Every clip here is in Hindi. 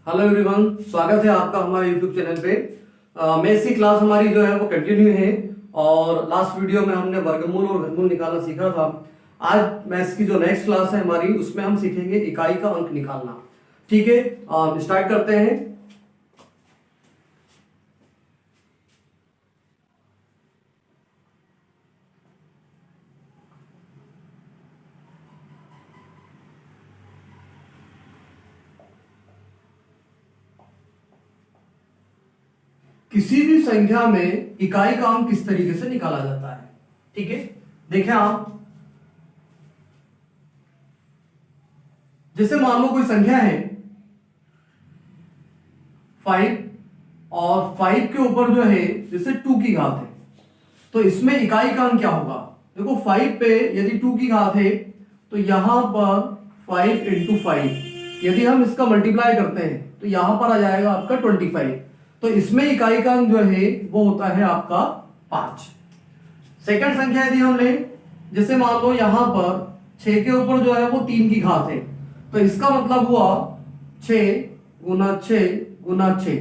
हेलो एवरीवन, स्वागत है आपका हमारे यूट्यूब चैनल पे। मैथ्स की क्लास हमारी जो है वो कंटिन्यू है और लास्ट वीडियो में हमने वर्गमूल और घनमूल निकालना सीखा था। आज मैथ्स की जो नेक्स्ट क्लास है हमारी, उसमें हम सीखेंगे इकाई का अंक निकालना। ठीक है, स्टार्ट करते हैं। किसी भी संख्या में इकाई का अंक किस तरीके से निकाला जाता है। ठीक है, देखें आप, जैसे मान लो कोई संख्या है 5 और 5 के ऊपर जो है जैसे 2 की घात है, तो इसमें इकाई का अंक क्या होगा। देखो 5 पे यदि 2 की घात है तो यहां पर 5 इंटू 5, यदि हम इसका मल्टीप्लाई करते हैं तो यहां पर आ जाएगा आपका 25। तो इसमें इकाई का अंक जो है वो होता है आपका 5। सेकंड संख्या यदि हम लें, जैसे मान लो यहां पर 6 के ऊपर जो है वो 3 की घात है, तो इसका मतलब हुआ 6 गुना 6 गुना 6,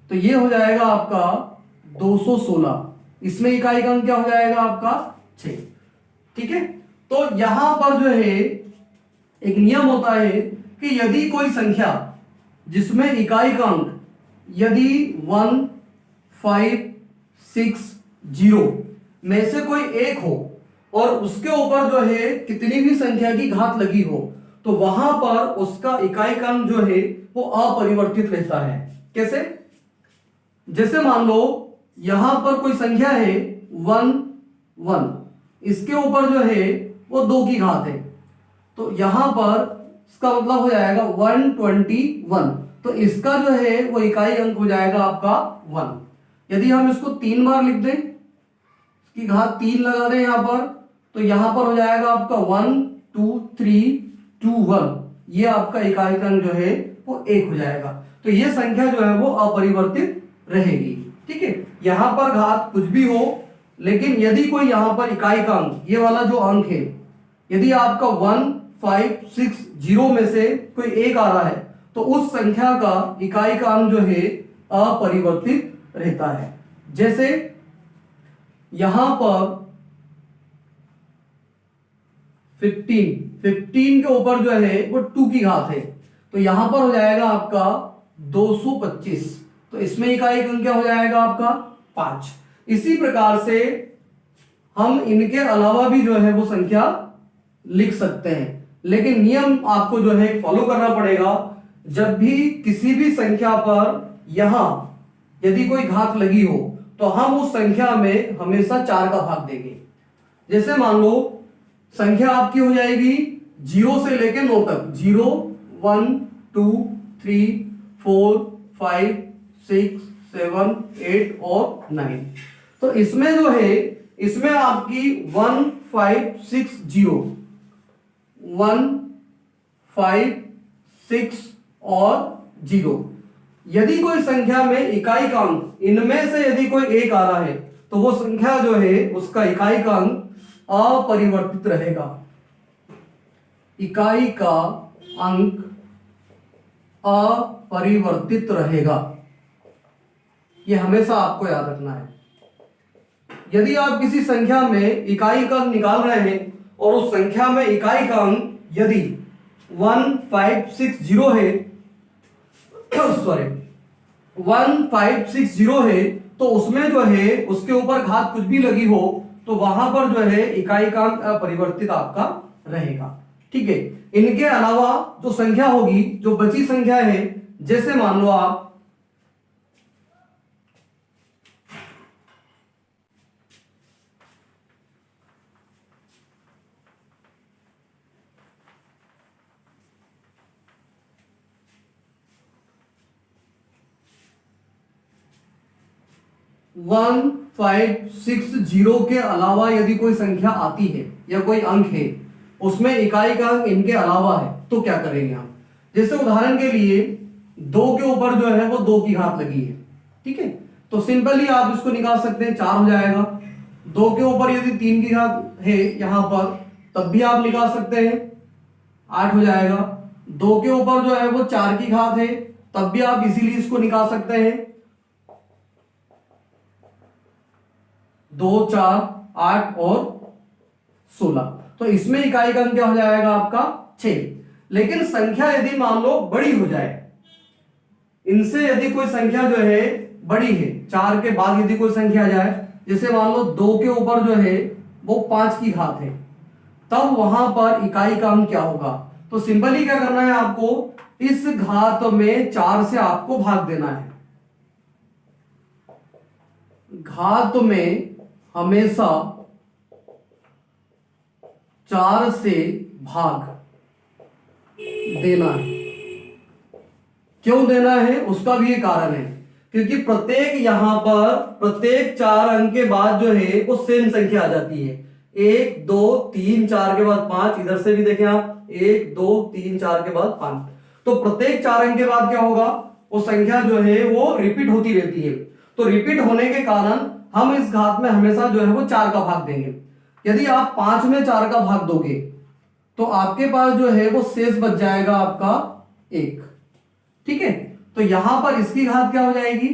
तो ये हो जाएगा आपका 216। इसमें इकाई का अंक क्या हो जाएगा आपका 6। ठीक है, तो यहां पर जो है एक नियम होता है कि यदि कोई संख्या जिसमें इकाई का अंक यदि 1, 5, 6, 0 में से कोई एक हो और उसके ऊपर जो है कितनी भी संख्या की घात लगी हो, तो वहां पर उसका इकाई का अंक जो है वो अपरिवर्तित रहता है। कैसे? जैसे मान लो यहां पर कोई संख्या है 1, 1, इसके ऊपर जो है वो 2 की घात है, तो यहां पर इसका मतलब हो जाएगा 121। तो इसका जो है वो इकाई अंक हो जाएगा आपका 1। यदि हम इसको 3 बार लिख दें, इसकी घात 3 लगा दें यहां पर, तो यहां पर हो जाएगा आपका 1 2 3 2 1। ये आपका इकाई का अंक जो है वो 1 हो जाएगा। तो ये संख्या जो है वो अपरिवर्तित रहेगी। ठीक है, यहां पर घात कुछ भी हो, लेकिन यदि कोई यहां पर इकाई का अंक, ये वाला जो अंक है, यदि आपका 1 5 6 0 में से कोई एक आ रहा है, तो उस संख्या का इकाई का अंक जो है अपरिवर्तित रहता है। जैसे यहां पर 15 के ऊपर जो है वो 2 की घात है, तो यहां पर हो जाएगा आपका 225। तो इसमें इकाई का अंक क्या हो जाएगा आपका 5। इसी प्रकार से हम इनके अलावा भी जो है वो संख्या लिख सकते हैं, लेकिन नियम आपको जो है फॉलो करना पड़ेगा। जब भी किसी भी संख्या पर यहां यदि कोई घात लगी हो, तो हम उस संख्या में हमेशा 4 का भाग देंगे। जैसे मान लो संख्या आपकी हो जाएगी 0 से लेकर 9 तक, 0 1 2 3 4 5 6 7 8 और 9। तो इसमें जो है, इसमें आपकी 1 5 6 0 1 5 6 और 0, यदि कोई संख्या में इकाई का अंक इनमें से यदि कोई एक आ रहा है, तो वो संख्या जो है उसका इकाई का अंक अपरिवर्तित रहेगा। इकाई का अंक अपरिवर्तित रहेगा, ये हमेशा आपको याद रखना है। यदि आप किसी संख्या में इकाई का अंक निकाल रहे हैं और उस संख्या में इकाई का अंक यदि 1 5 6 0 है, सॉरी 1 5 6 0 है, तो उसमें जो है उसके ऊपर घात कुछ भी लगी हो, तो वहां पर जो है इकाई का अंक अपरिवर्तित आपका रहेगा। ठीक है, इनके अलावा जो संख्या होगी, जो बची संख्या है, जैसे मान लो आप 1 5 6 0 के अलावा यदि कोई संख्या आती है या कोई अंक है, उसमें इकाई का अंक इनके अलावा है, तो क्या करेंगे हम। जैसे उदाहरण के लिए 2 के ऊपर जो है वो 2 की घात लगी है। ठीक है, तो सिंपली आप इसको निकाल सकते हैं, 4 हो जाएगा। 2 के ऊपर यदि 3 की घात है यहां पर, तब भी आप निकाल सकते हैं, 8 हो जाएगा। 2 के ऊपर जो है वो 4 की घात है, तब भी आप इजीली इसको निकाल सकते हैं। 2 4 8 और 16, तो इसमें इकाई का अंक क्या हो जाएगा आपका 6। लेकिन संख्या यदि मान लो बड़ी हो जाए, इनसे यदि कोई संख्या जो है बड़ी है, 4 के बाद यदि कोई संख्या आ जाए, जैसे मान लो 2 के ऊपर जो है वो 5 की घात है, तब वहां पर इकाई का अंक क्या होगा? तो सिंपली क्या करना है आपको, इस घात में 4 से आपको भाग देना है। घात में हमेशा 4 से भाग देना है। क्यों देना है उसका भी एक कारण है, क्योंकि प्रत्येक यहां पर प्रत्येक 4 अंक के बाद जो है वो सेम संख्या आ जाती है। 1 2 3 4 के बाद 5, इधर से भी देखें आप 1 2 3 4 के बाद 5, तो प्रत्येक 4 अंक के बाद क्या होगा, वो संख्या जो है वो रिपीट होती रहती है। तो रिपीट होने के कारण हम इस घात में हमेशा जो है वो 4 का भाग देंगे। यदि आप 5 में 4 का भाग दोगे तो आपके पास जो है वो शेष बच जाएगा आपका 1। ठीक है, तो यहां पर इसकी घात क्या हो जाएगी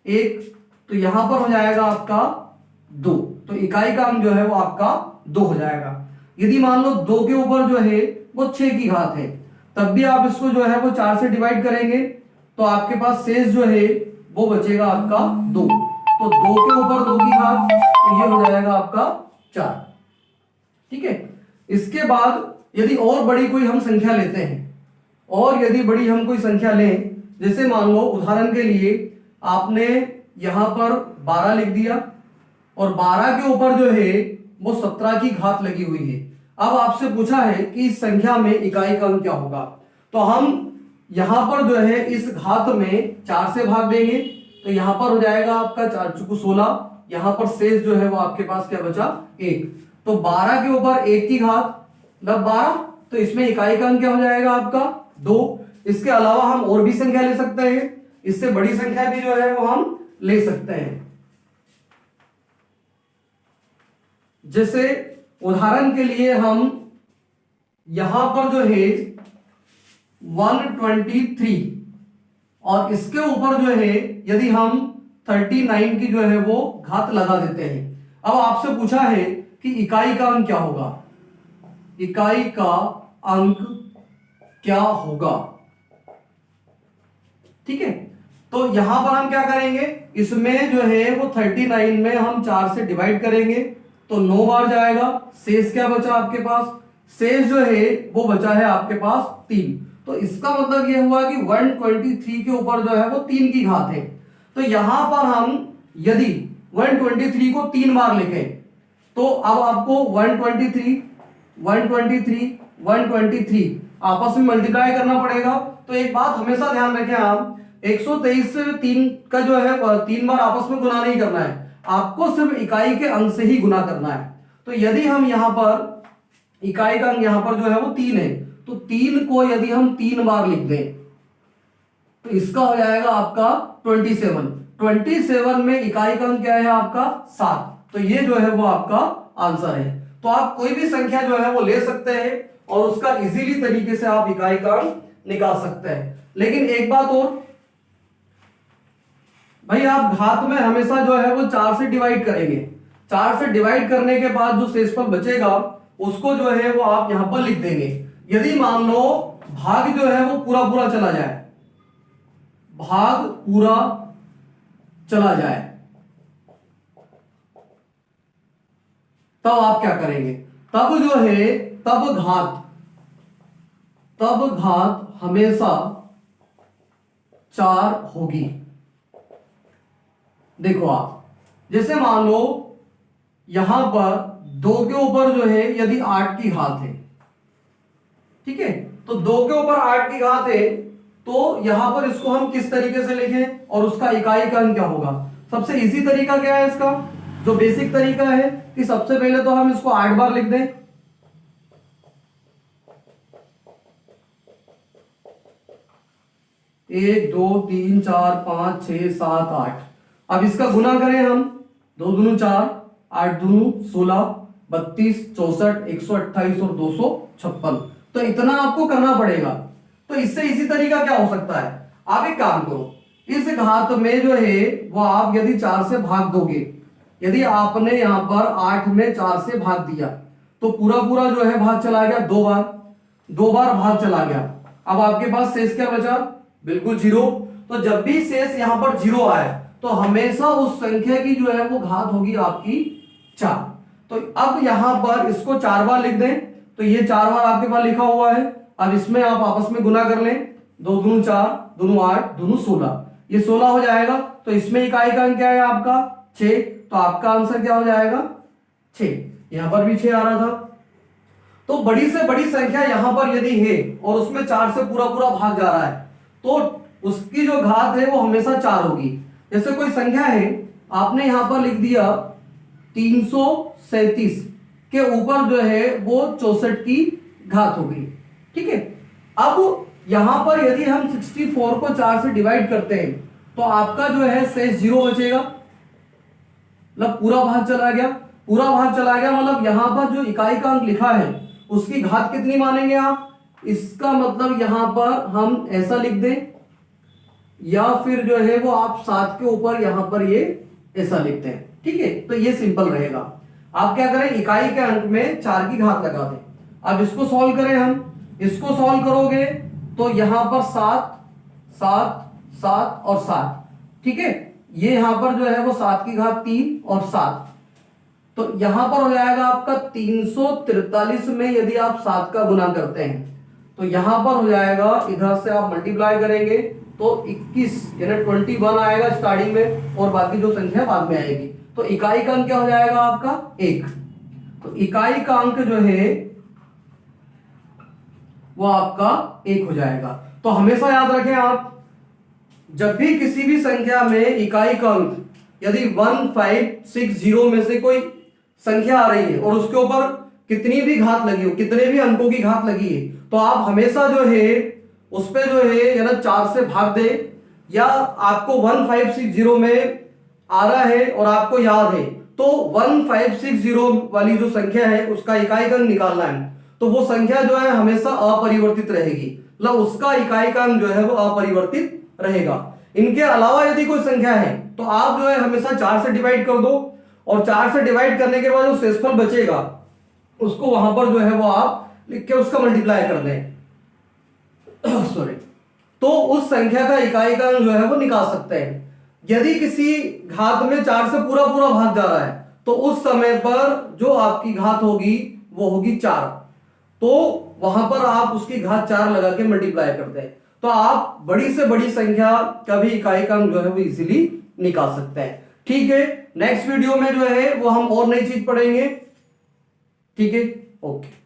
1, तो यहां पर हो जाएगा आपका 2, तो इकाई का अंक जो है वो आपका 2 हो जाएगा। यदि मान लो 2 के ऊपर जो है वो 6 की घात है, तब भी आप इसको जो है वो 4 से डिवाइड करेंगे, तो आपके पास शेष जो है वो बचेगा आपका 2, तो 2 के ऊपर 2 की घात, तो ये हो जाएगा आपका 4। ठीक है, इसके बाद यदि और बड़ी कोई हम संख्या लेते हैं, और यदि बड़ी हम कोई संख्या लें, जैसे मान लो उदाहरण के लिए आपने यहां पर 12 लिख दिया और 12 के ऊपर जो है वो 17 की घात लगी हुई है। अब आपसे पूछा है कि इस संख्या में इकाई का अंक क्या होगा, तो हम यहां पर जो है इस घात में 4 से भाग देंगे, तो यहां पर हो जाएगा आपका 4 चुकू 16, यहां पर शेष जो है वो आपके पास क्या बचा 1, तो 12 के ऊपर 1 की घात मतलब 12, तो इसमें इकाई का अंक क्या हो जाएगा आपका 2। इसके अलावा हम और भी संख्या ले सकते हैं, इससे बड़ी संख्या भी जो है वो हम ले सकते हैं। जैसे उदाहरण के लिए हम यहां पर जो है 123 और इसके ऊपर जो है यदि हम 39 की जो है वो घात लगा देते हैं। अब आपसे पूछा है कि इकाई का अंक क्या होगा, इकाई का अंक क्या होगा। ठीक है, तो यहां पर हम क्या करेंगे, इसमें जो है वो 39 में हम 4 से डिवाइड करेंगे, तो 9 बार जाएगा, शेष क्या बचा आपके पास, शेष जो है वो बचा है आपके पास 3, तो इसका मतलब ये हुआ कि 123 के ऊपर जो है वो 3 की घात है। तो यहां पर हम यदि 123 को 3 बार लिखें, तो अब आपको 123 123 123 आपस में मल्टीप्लाई करना पड़ेगा। तो एक बात हमेशा ध्यान रखें आप, 123 से 3 का जो है 3 बार आपस में गुना नहीं करना है, आपको सिर्फ इकाई के अंक से ही गुना करना है। तो यदि हम यहां पर इकाई का अंक यहां पर जो है वो 3 है, तो 3 को यदि हम 3 बार लिख दें तो इसका हो जाएगा आपका 27 में इकाई का अंक क्या है आपका 7, तो ये जो है वो आपका आंसर है। तो आप कोई भी संख्या जो है वो ले सकते हैं और उसका इजीली तरीके से आप इकाई का अंक निकाल सकते हैं। लेकिन एक बात और भाई, आप घात में हमेशा जो है वो 4 से डिवाइड करेंगे, 4 से डिवाइड करने के बाद जो शेषफल बचेगा उसको जो है वो आप यहां पर लिख देंगे। यदि मान लो भाग जो है वो पूरा पूरा चला जाए, भाग पूरा चला जाए, तब आप क्या करेंगे, तब जो है तब घात हमेशा 4 होगी। देखो आप, जैसे मान लो यहां पर 2 के ऊपर जो है यदि 8 की घात है, ठीक है, तो 2 के ऊपर 8 की घात है, तो यहां पर इसको हम किस तरीके से लिखें और उसका इकाई का अंक क्या होगा। सबसे इजी तरीका क्या है इसका, जो बेसिक तरीका है कि सबसे पहले तो हम इसको 8 बार लिख दें, 1 2 3 4 5 6 7 8। अब इसका गुना करें हम, 2 दूनी 4, 8 दूनी 16, 32 64 128 और 256, तो इतना आपको करना पड़ेगा। तो इससे इसी तरीका क्या हो सकता है, आप एक काम करो, इस घात में जो है वो आप यदि 4 से भाग दोगे, यदि आपने यहां पर 8 में 4 से भाग दिया तो पूरा पूरा जो है भाग चला गया, दो बार भाग चला गया। अब आपके पास शेष क्या बचा? बिल्कुल 0। तो जब भी शेष यहां पर 0 आए तो हमेशा उस संख्या की जो है वो घात होगी आपकी 4। तो अब यहां पर इसको 4 बार लिख दें, तो ये 4 बार आपके पास लिखा हुआ है। अब इसमें आप आपस में गुना कर लें, 2 दूनी 4, 2 8, 2 16, ये 16 हो जाएगा। तो इसमें इकाई का अंक क्या है आपका? 6। तो आपका आंसर क्या हो जाएगा? 6। यहां पर भी 6 आ रहा था। तो बड़ी से बड़ी संख्या यहां पर यदि है और उसमें 4 से पूरा पूरा भाग जा रहा है तो उसकी जो घात है वो हमेशा 4 होगी। जैसे कोई संख्या है, आपने यहां पर लिख दिया 337 के ऊपर जो है वो 64 की घात हो गई, ठीक है। अब यहां पर यदि हम 64 को 4 से डिवाइड करते हैं तो आपका जो है शेष 0 बचेगा, मतलब पूरा भाग चला गया। पूरा भाग चला गया मतलब यहां पर जो इकाई का अंक लिखा है उसकी घात कितनी मानेंगे आप? इसका मतलब यहां पर हम ऐसा लिख दें, या फिर जो है वो आप 7 के ऊपर यहां पर ये ऐसा लिखते हैं, ठीक है। तो ये सिंपल रहेगा। आप क्या करें, इकाई के अंक में 4 की घात लगा दें। अब इसको सॉल्व करें, हम इसको सॉल्व करोगे तो यहां पर 7 7 7 और 7, ठीक है। ये यहां पर जो है वो 7 की घात 3 और 7, तो यहां पर हो जाएगा आपका 343 में यदि आप 7 का गुना करते हैं तो यहां पर हो जाएगा, इधर से आप मल्टीप्लाई करेंगे तो 21 यानी 21 आएगा स्टार्टिंग में और बाकी जो संख्या बाद में आएगी। तो इकाई का अंक क्या हो जाएगा आपका? 1। तो इकाई का अंक जो है वो आपका 1 हो जाएगा। तो हमेशा याद रखें आप, जब भी किसी भी संख्या में इकाई का अंक यदि 1560 में से कोई संख्या आ रही है और उसके ऊपर कितनी भी घात लगी हो, कितने भी अंकों की घात लगी है, तो आप हमेशा जो है उस पे जो है या ना 4 से भाग दे, या आपको 1560 में आ रहा है और आपको याद है तो 1560 वाली जो संख्या है उसका इकाई का अंक निकालना है, तो वो संख्या जो है हमेशा अपरिवर्तित रहेगी, मतलब उसका इकाई का अंक जो है वो अपरिवर्तित रहेगा। इनके अलावा यदि कोई संख्या है तो आप जो है हमेशा 4 से डिवाइड कर दो और 4 से डिवाइड करने के बाद जो शेषफल बचेगा उसको वहां पर जो है वो आप लिख के उसका मल्टीप्लाई कर दें सॉरी, तो उस संख्या का इकाई का अंक जो है वो निकाल सकते हैं। यदि किसी घात में 4 से पूरा पूरा भाग जा रहा है तो उस समय पर जो आपकी घात होगी वो होगी 4, तो वहां पर आप उसकी घात 4 लगा के मल्टीप्लाई करते हैं, तो आप बड़ी से बड़ी संख्या का भी इकाई का अंक जो है वो इजीली निकाल सकते हैं, ठीक है। नेक्स्ट वीडियो में जो है वो हम और नई चीज पढ़ेंगे, ठीक है, ओके।